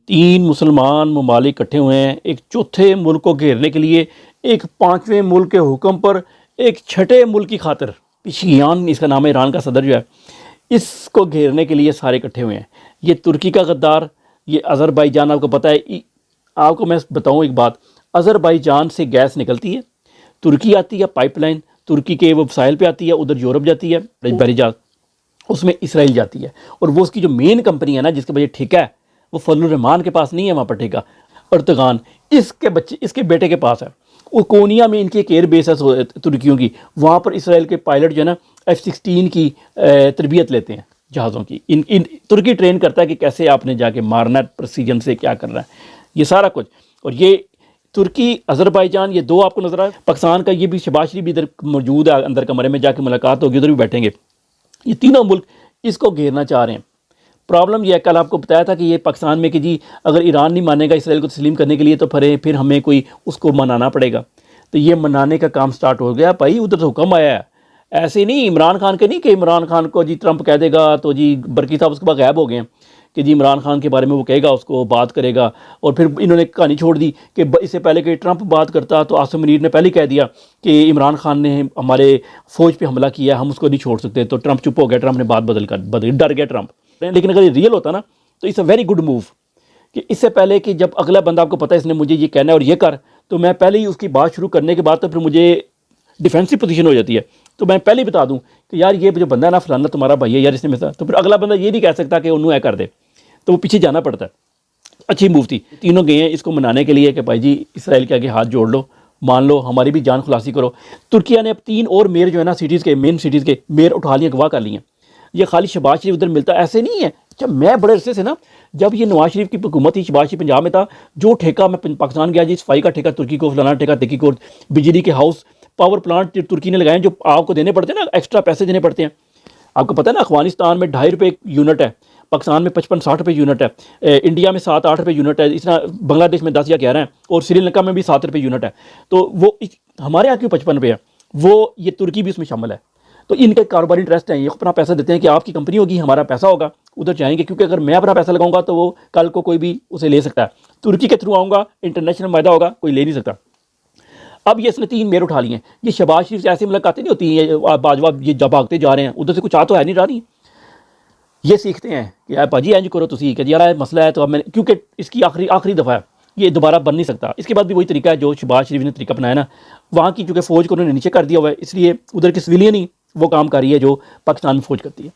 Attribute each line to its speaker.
Speaker 1: तीन मुसलमान ममालिक इकट्ठे हुए हैं एक चौथे मुल्क को घेरने के लिए, एक पाँचवें मुल्क के हुक्म पर, एक छठे मुल्क की खातिर। पिशकियान इसका नाम है, ईरान का सदर जो है, इसको घेरने के लिए सारे इकट्ठे हुए हैं। ये तुर्की का गद्दार, ये अज़रबैजान, आपको पता है। आपको मैं बताऊं एक बात, अज़रबैजान से गैस निकलती है, तुर्की आती है पाइपलाइन, तुर्की के वसाइल पे आती है, उधर यूरोप जाती है बहरी जहाज, उसमें इसराइल जाती है। और वो उसकी जो मेन कंपनी है ना, जिसके वजह ठेका है, वो फजलुर रहमान के पास नहीं है वहाँ पर ठेका, अर्तगान इसके बच्चे, इसके बेटे के पास है। कोनिया में इनकी एक एयर बेस है तुर्कियों की, वहाँ पर इसराइल के पायलट जो है ना F-16 की तरबियत लेते हैं जहाज़ों की। इन तुर्की ट्रेन करता है कि कैसे आपने जाके मारना है, प्रेसिजन से क्या करना है, ये सारा कुछ। और ये तुर्की, अज़रबैजान, ये दो आपको नजर आए। पाकिस्तान का ये भी, शहबाज शरीफ भी इधर मौजूद है, अंदर कमरे में जाके मुलाकात होगी, उधर भी बैठेंगे। ये तीनों मुल्क इसको घेरना चाह रहे हैं। प्रॉब्लम यह है, कल आपको बताया था कि ये पाकिस्तान में कि जी अगर ईरान नहीं मानेगा इसराइल को तस्लीम करने के लिए तो फिर हमें कोई उसको मनाना पड़ेगा। तो ये मनाने का काम स्टार्ट हो गया भाई, उधर से हुक्म आया है। ऐसे नहीं इमरान खान के नहीं कि इमरान खान को जी ट्रंप कह देगा तो जी बरकी साहब उसके बाद गायब हो गए हैं कि जी इमरान खान के बारे में वो कहेगा, उसको बात करेगा। और फिर इन्होंने कहानी छोड़ दी कि इससे पहले कि ट्रंप बात करता तो आसिम मुनीर ने पहले कह दिया कि इमरान खान ने हमारे फ़ौज पे हमला किया, हम उसको नहीं छोड़ सकते। तो ट्रंप चुप हो गया, ट्रंप ने बात बदल डर गया ट्रंप। लेकिन अगर ये रियल होता ना तो it's a very good move कि इससे पहले कि जब अगला बंदा, आपको पता है इसने मुझे ये कहना है और ये कर, तो मैं पहले ही उसकी बात शुरू करने के बाद तो फिर मुझे डिफेंसिव पोजीशन हो जाती है। तो मैं पहले ही बता दूं कि यार ये जो बंदा है ना फलाना तुम्हारा भाई है यार, इसने मेरे साथ, तो फिर अगला बंदा ये नहीं कह सकता कि उन्होंने कर दे, तो वो पीछे जाना पड़ता है। अच्छी मूव थी। तीनों गए हैं इसको मनाने के लिए कि भाई जी इसराइल के आगे हाथ जोड़ लो, मान लो, हमारी भी जान खुलासी करो। तुर्किया ने अब 3 और मेयर जो है ना सिटीज़ के, मेन सिटीज़ के मेयर उठा लिए, अगवा कर लिए। ये खाली शहबाज शरीफ उधर मिलता, ऐसे नहीं है। जब मैं बड़े अरसे से ना, जब ये नवाज शरीफ की हुकूमत थी, शहबाज शरीफ पंजाब में था, जो ठेका मैं पाकिस्तान गया जी, सफाई का ठेका तुर्की को, फलाना ठेका तुर्की को, बिजली के हाउस, पावर प्लांट तुर्की ने लगाए, जो आपको देने पड़ते हैं ना, एक्स्ट्रा पैसे देने पड़ते हैं। आपको पता है ना, अफगानिस्तान में 2.5 रुपये यूनिट है, पाकिस्तान में 55-60 रुपये यूनिट है, इंडिया में 7-8 रुपये यूनिट है, इस तरह बांग्लादेश में 10 या 11 है, और श्रीलंका में भी 7 रुपये यूनिट है। तो वो हमारे यहाँ क्यों 55 रुपये है, वो ये तुर्की भी उसमें शामिल है। तो इनके कारोबारी इंटरेस्ट हैं, ये अपना पैसा देते हैं कि आपकी कंपनी होगी, हमारा पैसा होगा, उधर जाएंगे, क्योंकि अगर मैं अपना पैसा लगाऊंगा तो वो कल को कोई भी उसे ले सकता है। तुर्की के थ्रू आऊँगा, इंटरनेशनल मायदा होगा, कोई ले नहीं सकता। अब ये इसने 3 मेयर उठा लिए हैं। ये शहबाज शरीफ से ऐसी मुलाकातें नहीं होती हैं, बाजवा ये जब भागते जा रहे हैं, उधर से कुछ आ तो है नहीं रहा नहीं। ये सीखते हैं कि यार भाजी इंज करो तुसी, कि यार मसला है तो अब मैंने, क्योंकि इसकी आखिरी दफ़ा है, ये दोबारा बन नहीं सकता। इसके बाद भी वही तरीका है जो शहबाज शरीफ ने तरीका अपनाया ना, वहाँ की चूँकि फ़ौज को उन्होंने नीचे कर दिया हुआ है, इसलिए उधर की सिविलियन ही वो काम कर रही है जो पाकिस्तान में फ़ौज करती है।